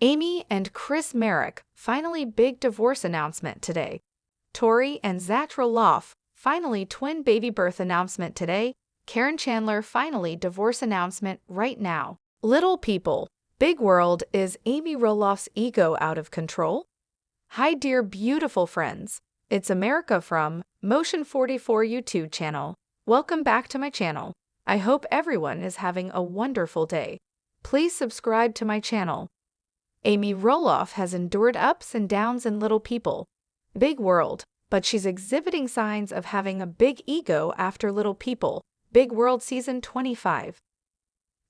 Amy and Chris Marek finally big divorce announcement today. Tori and Zach Roloff finally twin baby birth announcement today. Karen Chandler finally divorce announcement right now. Little people, big world, is Amy Roloff's ego out of control? Hi dear beautiful friends, it's America from Motion 44 YouTube channel. Welcome back to my channel. I hope everyone is having a wonderful day. Please subscribe to my channel. Amy Roloff has endured ups and downs in Little People, Big World, but she's exhibiting signs of having a big ego after Little People, Big World Season 25.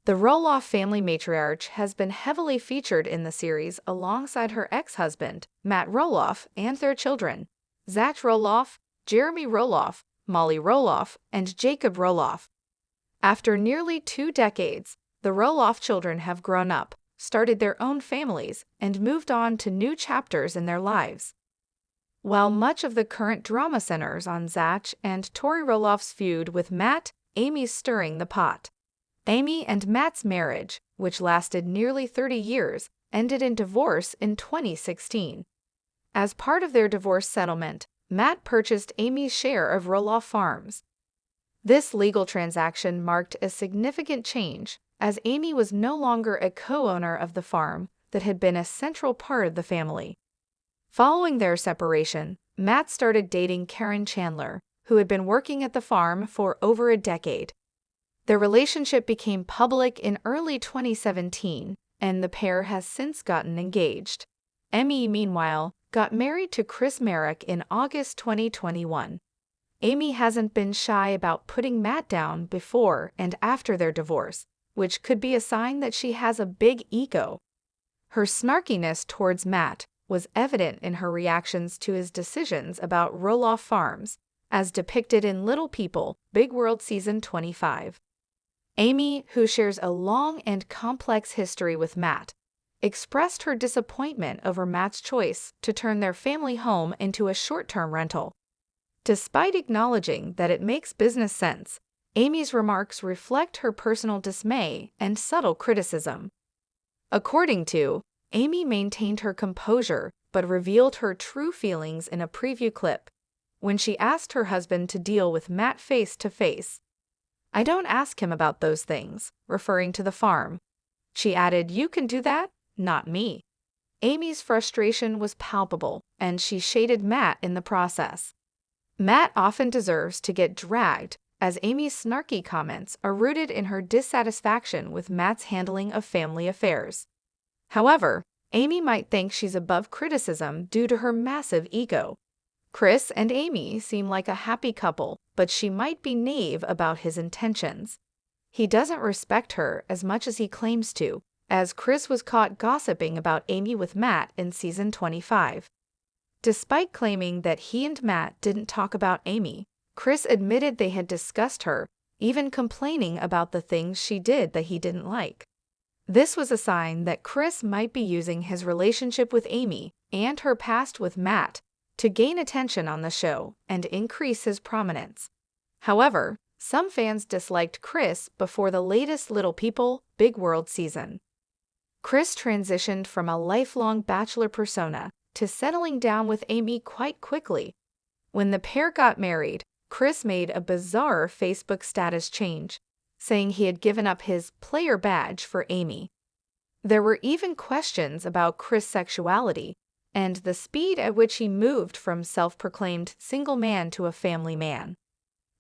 The Roloff family matriarch has been heavily featured in the series alongside her ex-husband, Matt Roloff, and their children, Zach Roloff, Jeremy Roloff, Molly Roloff, and Jacob Roloff. After nearly 2 decades, the Roloff children have grown up, started their own families, and moved on to new chapters in their lives. While much of the current drama centers on Zach and Tori Roloff's feud with Matt, Amy's stirring the pot. Amy and Matt's marriage, which lasted nearly 30 years, ended in divorce in 2016. As part of their divorce settlement, Matt purchased Amy's share of Roloff Farms. This legal transaction marked a significant change, as Amy was no longer a co-owner of the farm that had been a central part of the family. Following their separation, Matt started dating Karen Chandler, who had been working at the farm for over a decade. Their relationship became public in early 2017, and the pair has since gotten engaged. Amy, meanwhile, got married to Chris Marek in August 2021. Amy hasn't been shy about putting Matt down before and after their divorce, which could be a sign that she has a big ego. Her snarkiness towards Matt was evident in her reactions to his decisions about Roloff Farms, as depicted in Little People, Big World Season 25. Amy, who shares a long and complex history with Matt, expressed her disappointment over Matt's choice to turn their family home into a short-term rental. Despite acknowledging that it makes business sense, Amy's remarks reflect her personal dismay and subtle criticism. According to, Amy maintained her composure but revealed her true feelings in a preview clip, when she asked her husband to deal with Matt face to face. "I don't ask him about those things," referring to the farm. She added, "You can do that, not me." Amy's frustration was palpable, and she shaded Matt in the process. Matt often deserves to get dragged, as Amy's snarky comments are rooted in her dissatisfaction with Matt's handling of family affairs. However, Amy might think she's above criticism due to her massive ego. Chris and Amy seem like a happy couple, but she might be naive about his intentions. He doesn't respect her as much as he claims to, as Chris was caught gossiping about Amy with Matt in Season 25. Despite claiming that he and Matt didn't talk about Amy, Chris admitted they had discussed her, even complaining about the things she did that he didn't like. This was a sign that Chris might be using his relationship with Amy and her past with Matt to gain attention on the show and increase his prominence. However, some fans disliked Chris before the latest Little People, Big World season. Chris transitioned from a lifelong bachelor persona to settling down with Amy quite quickly. When the pair got married, Chris made a bizarre Facebook status change, saying he had given up his player badge for Amy. There were even questions about Chris' sexuality and the speed at which he moved from self-proclaimed single man to a family man.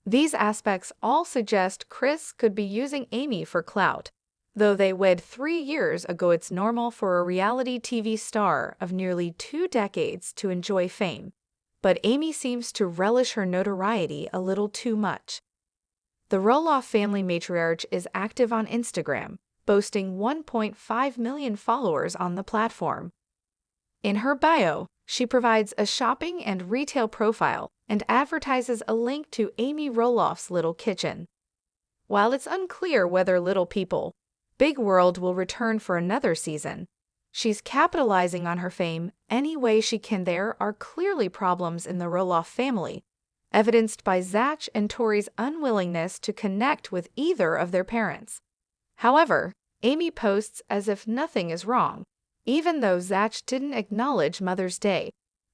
These aspects all suggest Chris could be using Amy for clout. Though they wed 3 years ago, it's normal for a reality TV star of nearly 2 decades to enjoy fame, but Amy seems to relish her notoriety a little too much. The Roloff family matriarch is active on Instagram, boasting 1.5 million followers on the platform. In her bio, she provides a shopping and retail profile and advertises a link to Amy Roloff's Little Kitchen. While it's unclear whether Little People, Big World will return for another season, she's capitalizing on her fame any way she can. There are clearly problems in the Roloff family, evidenced by Zach and Tori's unwillingness to connect with either of their parents. However, Amy posts as if nothing is wrong, Even though Zach didn't acknowledge Mother's Day,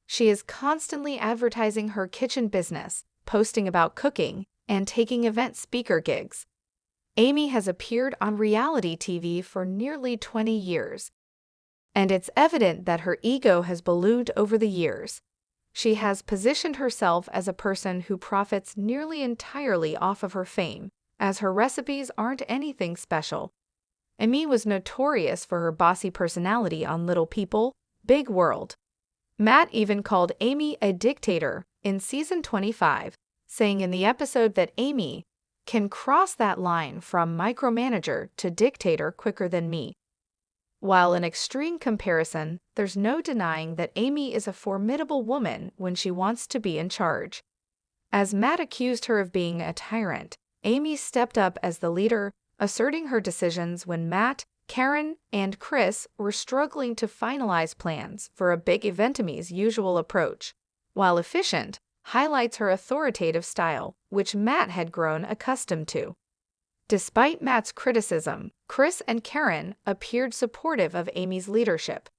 she is constantly advertising her kitchen business, posting about cooking, and taking event speaker gigs. Amy has appeared on reality TV for nearly 20 years, and it's evident that her ego has ballooned over the years. She has positioned herself as a person who profits nearly entirely off of her fame, as her recipes aren't anything special. Amy was notorious for her bossy personality on Little People, Big World. Matt even called Amy a dictator in season 25, saying in the episode that Amy can cross that line from micromanager to dictator quicker than me. While an extreme comparison, there's no denying that Amy is a formidable woman when she wants to be in charge. As Matt accused her of being a tyrant, Amy stepped up as the leader, asserting her decisions when Matt, Karen, and Chris were struggling to finalize plans for a big event. Amy's usual approach, while efficient, highlights her authoritative style, which Matt had grown accustomed to. Despite Matt's criticism, Chris and Karen appeared supportive of Amy's leadership.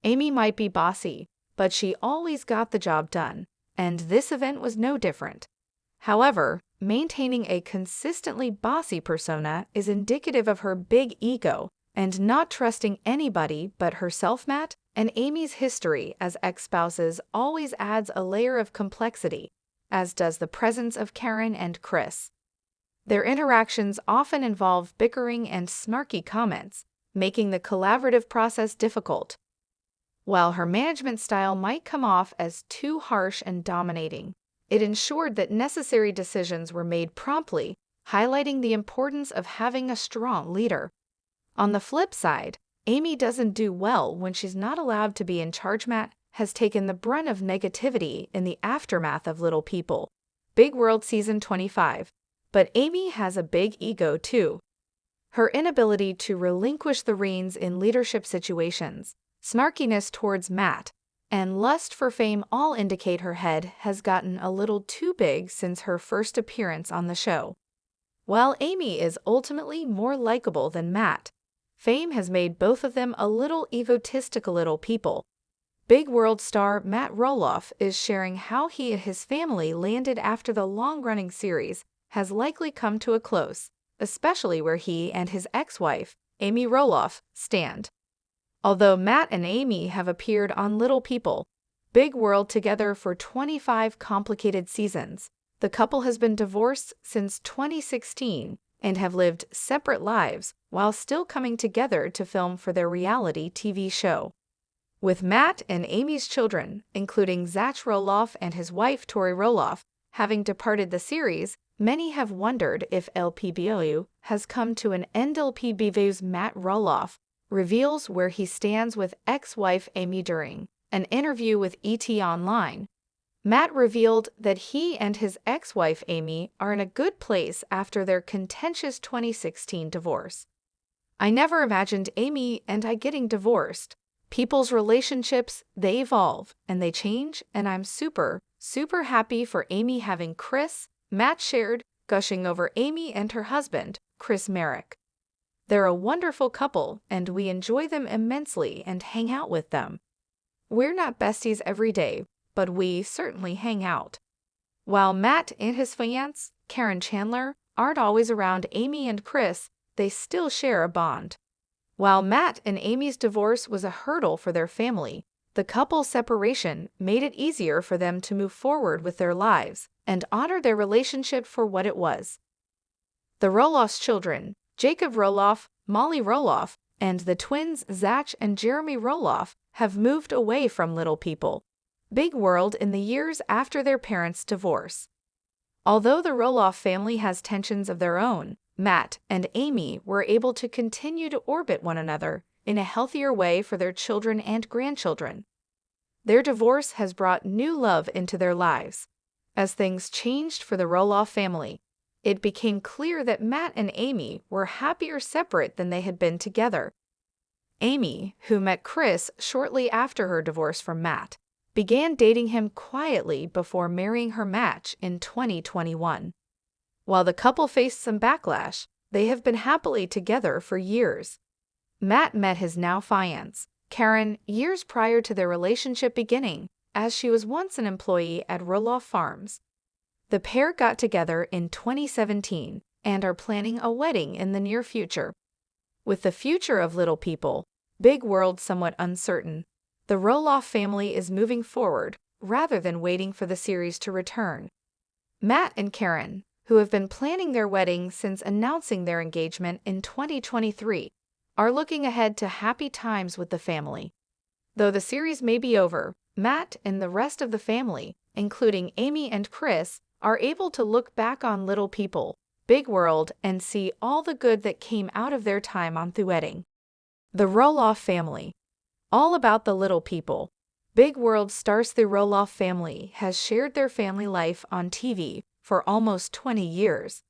Amy might be bossy, but she always got the job done, and this event was no different. However, maintaining a consistently bossy persona is indicative of her big ego and not trusting anybody but herself. Matt and Amy's history as ex-spouses always adds a layer of complexity, as does the presence of Karen and Chris. Their interactions often involve bickering and snarky comments, making the collaborative process difficult. While her management style might come off as too harsh and dominating, it ensured that necessary decisions were made promptly, highlighting the importance of having a strong leader. On the flip side, Amy doesn't do well when she's not allowed to be in charge. Matt has taken the brunt of negativity in the aftermath of Little People, Big World season 25. But Amy has a big ego too. Her inability to relinquish the reins in leadership situations, snarkiness towards Matt, and lust for fame all indicate her head has gotten a little too big since her first appearance on the show. While Amy is ultimately more likable than Matt, fame has made both of them a little egotistical. Little People, Big World star Matt Roloff is sharing how he and his family landed after the long-running series has likely come to a close, especially where he and his ex-wife, Amy Roloff, stand. Although Matt and Amy have appeared on Little People, Big World together for 25 complicated seasons, the couple has been divorced since 2016 and have lived separate lives while still coming together to film for their reality TV show. With Matt and Amy's children, including Zach Roloff and his wife Tori Roloff, having departed the series, many have wondered if LPBOU has come to an end. LPBOU's Matt Roloff reveals where he stands with ex-wife Amy during an interview with ET Online. Matt revealed that he and his ex-wife Amy are in a good place after their contentious 2016 divorce. "I never imagined Amy and I getting divorced. People's relationships, they evolve and they change, and I'm super happy for Amy having Chris," Matt shared, gushing over Amy and her husband, Chris Marek. "They're a wonderful couple and we enjoy them immensely and hang out with them. We're not besties every day, but we certainly hang out." While Matt and his fiancée, Karen Chandler, aren't always around Amy and Chris, they still share a bond. While Matt and Amy's divorce was a hurdle for their family, the couple's separation made it easier for them to move forward with their lives and honor their relationship for what it was. The Roloffs' children, Jacob Roloff, Molly Roloff, and the twins Zach and Jeremy Roloff, have moved away from Little People, Big World in the years after their parents' divorce. Although the Roloff family has tensions of their own, Matt and Amy were able to continue to orbit one another in a healthier way for their children and grandchildren. Their divorce has brought new love into their lives. As things changed for the Roloff family, it became clear that Matt and Amy were happier separate than they had been together. Amy, who met Chris shortly after her divorce from Matt, began dating him quietly before marrying her match in 2021. While the couple faced some backlash, they have been happily together for years. Matt met his now fiancée, Karen years prior to their relationship beginning, as she was once an employee at Roloff Farms. The pair got together in 2017 and are planning a wedding in the near future. With the future of Little People, Big World somewhat uncertain, the Roloff family is moving forward rather than waiting for the series to return. Matt and Karen, who have been planning their wedding since announcing their engagement in 2023, are looking ahead to happy times with the family. Though the series may be over, Matt and the rest of the family, including Amy and Chris, are able to look back on Little People, Big World, and see all the good that came out of their time on the wedding. The Roloff family. All about the Little People, Big World stars. The Roloff family has shared their family life on TV for almost 20 years.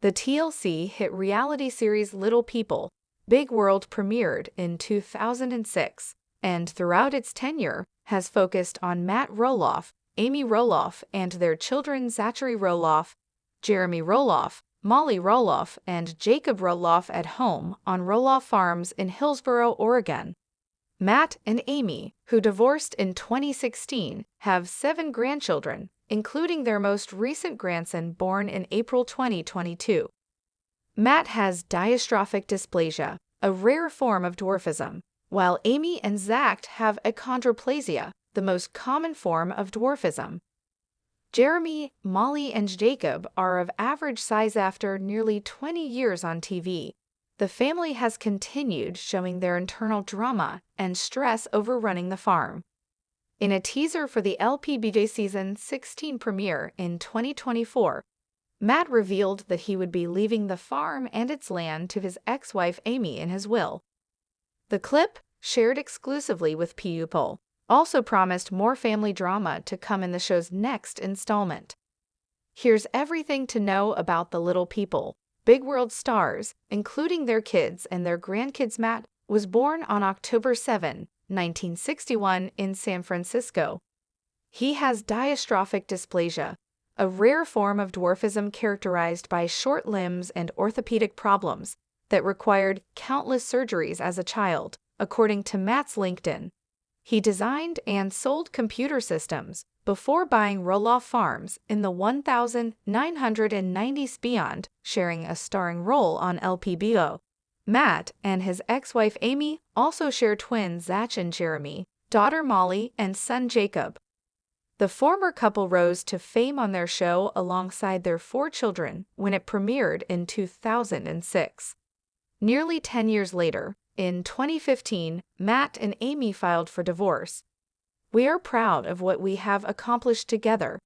The TLC hit reality series Little People, Big World premiered in 2006, and throughout its tenure has focused on Matt Roloff, Amy Roloff, and their children Zachary Roloff, Jeremy Roloff, Molly Roloff, and Jacob Roloff at home on Roloff Farms in Hillsboro, Oregon. Matt and Amy, who divorced in 2016, have 7 grandchildren, including their most recent grandson born in April 2022. Matt has dystrophic dysplasia, a rare form of dwarfism, while Amy and Zach have achondroplasia, the most common form of dwarfism. Jeremy, Molly, and Jacob are of average size. After nearly 20 years on TV, the family has continued showing their internal drama and stress over running the farm. In a teaser for the LPBJ Season 16 premiere in 2024, Matt revealed that he would be leaving the farm and its land to his ex-wife Amy in his will. The clip, shared exclusively with People, also promised more family drama to come in the show's next installment. Here's everything to know about the Little People, Big World stars, including their kids and their grandkids. Matt was born on October 7, 1961 in San Francisco. He has dystrophic dysplasia, a rare form of dwarfism characterized by short limbs and orthopedic problems that required countless surgeries as a child, according to Matt's LinkedIn. He designed and sold computer systems before buying Roloff Farms in the 1990s beyond, sharing a starring role on LPBO. Matt and his ex-wife Amy also share twins Zach and Jeremy, daughter Molly, and son Jacob. The former couple rose to fame on their show alongside their 4 children when it premiered in 2006. Nearly 10 years later, in 2015, Matt and Amy filed for divorce. We are proud of what we have accomplished together,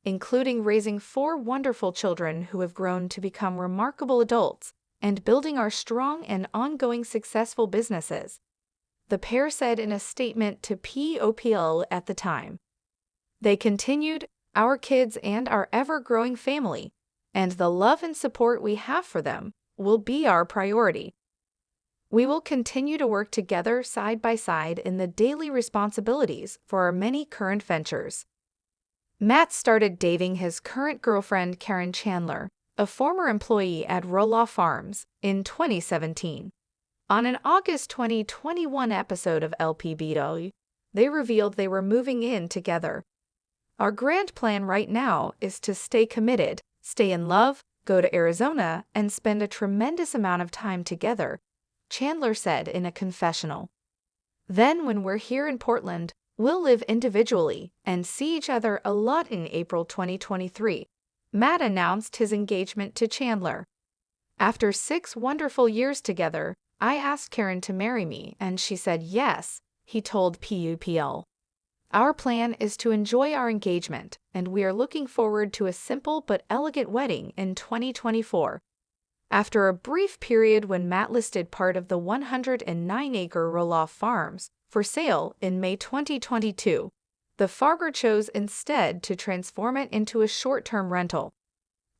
including raising 4 wonderful children who have grown to become remarkable adults and building our strong and ongoing successful businesses, the pair said in a statement to POPL at the time. They continued, "Our kids and our ever-growing family, and the love and support we have for them, will be our priority. We will continue to work together side by side in the daily responsibilities for our many current ventures." Matt started dating his current girlfriend Karen Chandler, a former employee at Roloff Farms, in 2017. On an August 2021 episode of LPBW, they revealed they were moving in together. "Our grand plan right now is to stay committed, stay in love, go to Arizona, and spend a tremendous amount of time together," Chandler said in a confessional. "Then when we're here in Portland, we'll live individually and see each other a lot." In April 2023, Matt announced his engagement to Chandler. "After 6 wonderful years together, I asked Karen to marry me and she said yes," he told PUPL. "Our plan is to enjoy our engagement, and we are looking forward to a simple but elegant wedding in 2024. After a brief period when Matt listed part of the 109-acre Roloff Farms for sale in May 2022, the farmer chose instead to transform it into a short-term rental.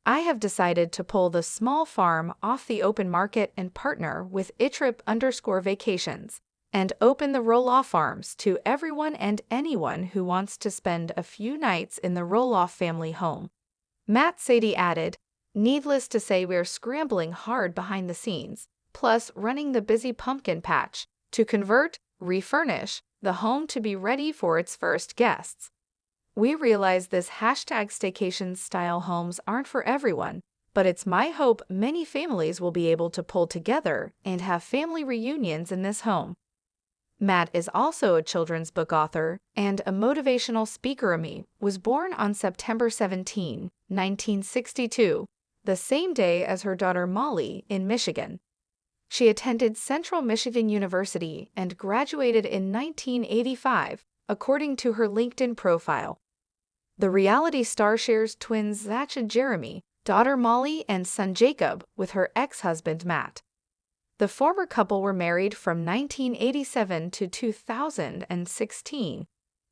"I have decided to pull the small farm off the open market and partner with itrip_vacations and open the Roloff Farms to everyone and anyone who wants to spend a few nights in the Roloff family home." Matt Sadie added, "Needless to say, we're scrambling hard behind the scenes, plus running the busy pumpkin patch, to convert, refurnish the home to be ready for its first guests. We realize this #staycation-style homes aren't for everyone, but it's my hope many families will be able to pull together and have family reunions in this home. Matt is also a children's book author and a motivational speaker. Amy was born on September 17, 1962, the same day as her daughter Molly in Michigan. She attended Central Michigan University and graduated in 1985, according to her LinkedIn profile. The reality star shares twins Zach and Jeremy, daughter Molly, and son Jacob with her ex-husband Matt. The former couple were married from 1987 to 2016.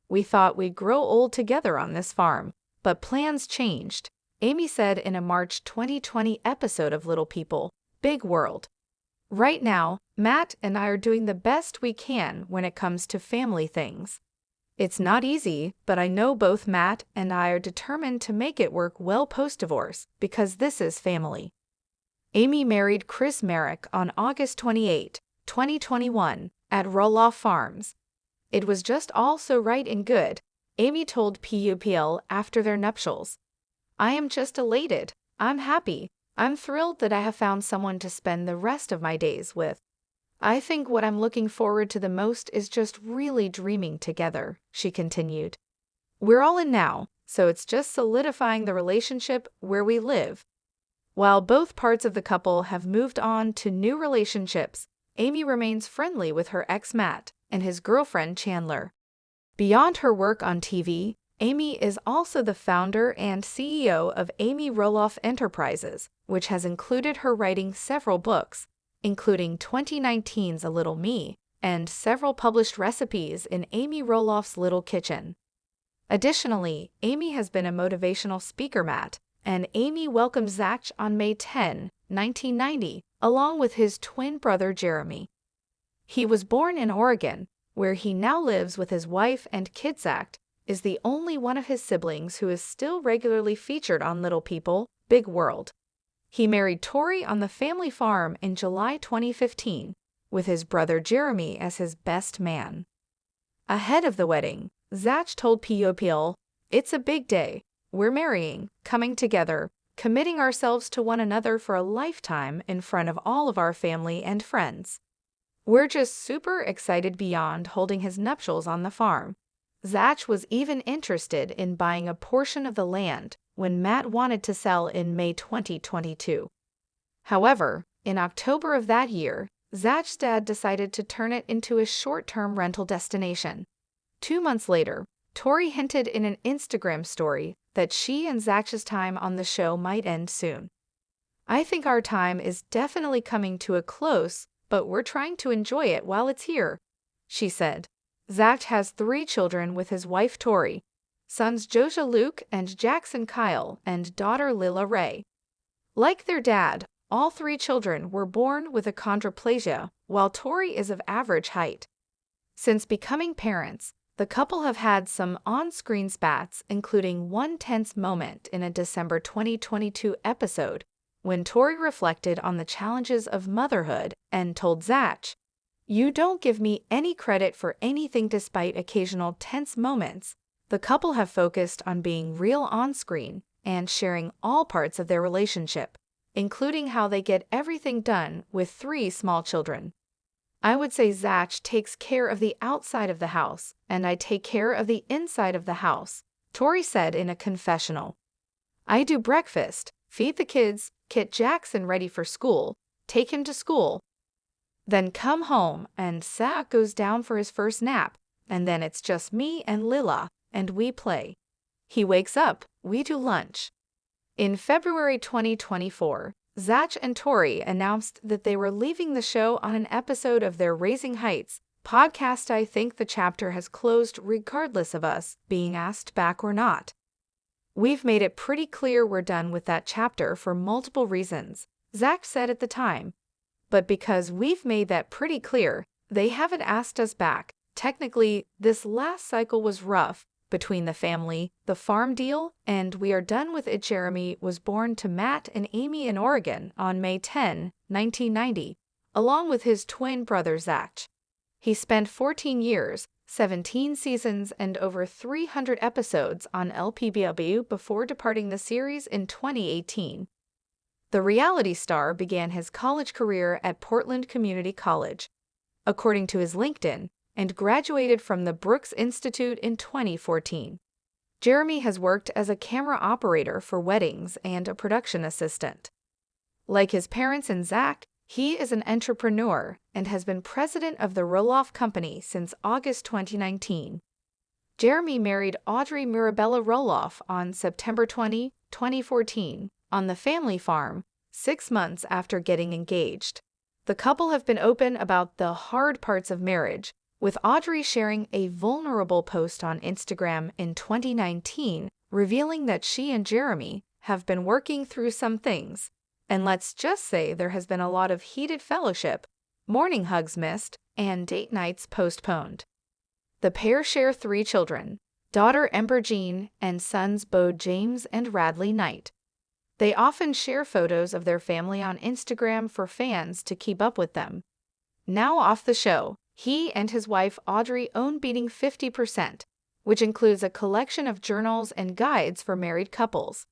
We thought we'd grow old together on this farm, but plans changed, Amy said in a March 2020 episode of Little People, Big World. Right now, Matt and I are doing the best we can when it comes to family things. It's not easy, but I know both Matt and I are determined to make it work well post-divorce because this is family. Amy married Chris Marek on August 28, 2021, at Roloff Farms. It was just all so right and good, Amy told PUPL after their nuptials. I am just elated. I'm happy. I'm thrilled that I have found someone to spend the rest of my days with. I think what I'm looking forward to the most is just really dreaming together, she continued. We're all in now, so it's just solidifying the relationship where we live. While both parts of the couple have moved on to new relationships, Amy remains friendly with her ex Matt and his girlfriend Chandler. Beyond her work on TV, Amy is also the founder and CEO of Amy Roloff Enterprises, which has included her writing several books, including 2019's A Little Me, and several published recipes in Amy Roloff's Little Kitchen. Additionally, Amy has been a motivational speaker. Matt and Amy welcomed Zach on May 10, 1990, along with his twin brother Jeremy. He was born in Oregon, where he now lives with his wife and kids. Zach is the only one of his siblings who is still regularly featured on Little People, Big World. He married Tori on the family farm in July 2015, with his brother Jeremy as his best man. Ahead of the wedding, Zach told PUPL, "It's a big day. We're marrying, coming together, committing ourselves to one another for a lifetime in front of all of our family and friends. We're just super excited." Beyond holding his nuptials on the farm, Zach was even interested in buying a portion of the land when Matt wanted to sell in May 2022. However, in October of that year, Zach's dad decided to turn it into a short-term rental destination. 2 months later, Tori hinted in an Instagram story that she and Zach's time on the show might end soon. "I think our time is definitely coming to a close, but we're trying to enjoy it while it's here," she said. Zach has 3 children with his wife Tori, sons Joshua Luke and Jackson Kyle, and daughter Lila Ray. Like their dad, all 3 children were born with achondroplasia, while Tori is of average height. Since becoming parents, the couple have had some on-screen spats, including one tense moment in a December 2022 episode when Tori reflected on the challenges of motherhood and told Zach, "You don't give me any credit for anything." Despite occasional tense moments, the couple have focused on being real on-screen and sharing all parts of their relationship, including how they get everything done with 3 small children. "I would say Zach takes care of the outside of the house, and I take care of the inside of the house," Tori said in a confessional. "I do breakfast, feed the kids, get Jackson ready for school, take him to school, then come home and Zach goes down for his first nap, and then it's just me and Lila, and we play. He wakes up, we do lunch." In February 2024, Zach and Tori announced that they were leaving the show on an episode of their Raising Heights podcast. "I think the chapter has closed regardless of us being asked back or not. We've made it pretty clear we're done with that chapter for multiple reasons," Zach said at the time. "But because we've made that pretty clear, they haven't asked us back. Technically, this last cycle was rough between the family, the farm deal, and we are done with it." Jeremy was born to Matt and Amy in Oregon on May 10, 1990, along with his twin brother Zach. He spent 14 years, 17 seasons, and over 300 episodes on LPBW before departing the series in 2018. The reality star began his college career at Portland Community College, according to his LinkedIn, and graduated from the Brooks Institute in 2014. Jeremy has worked as a camera operator for weddings and a production assistant. Like his parents and Zach, he is an entrepreneur and has been president of the Roloff company since August 2019. Jeremy married Audrey Mirabella Roloff on September 20, 2014, on the family farm, 6 months after getting engaged. The couple have been open about the hard parts of marriage, with Audrey sharing a vulnerable post on Instagram in 2019, revealing that she and Jeremy have been working through some things. And let's just say there has been a lot of heated fellowship, morning hugs missed, and date nights postponed. The pair share 3 children, daughter Ember Jean and sons Bo James and Radley Knight. They often share photos of their family on Instagram for fans to keep up with them. Now off the show, he and his wife Audrey own Beating 50%, which includes a collection of journals and guides for married couples.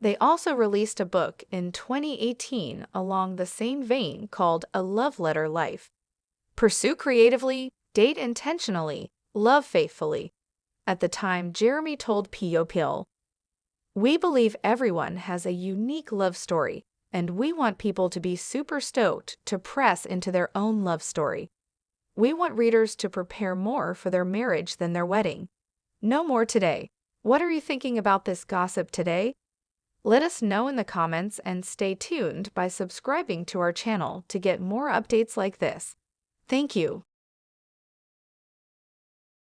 They also released a book in 2018 along the same vein called A Love Letter Life. Pursue creatively, date intentionally, love faithfully. At the time, Jeremy told P.O.P.L., "We believe everyone has a unique love story, and we want people to be super stoked to press into their own love story. We want readers to prepare more for their marriage than their wedding." No more today. What are you thinking about this gossip today? Let us know in the comments and stay tuned by subscribing to our channel to get more updates like this. Thank you.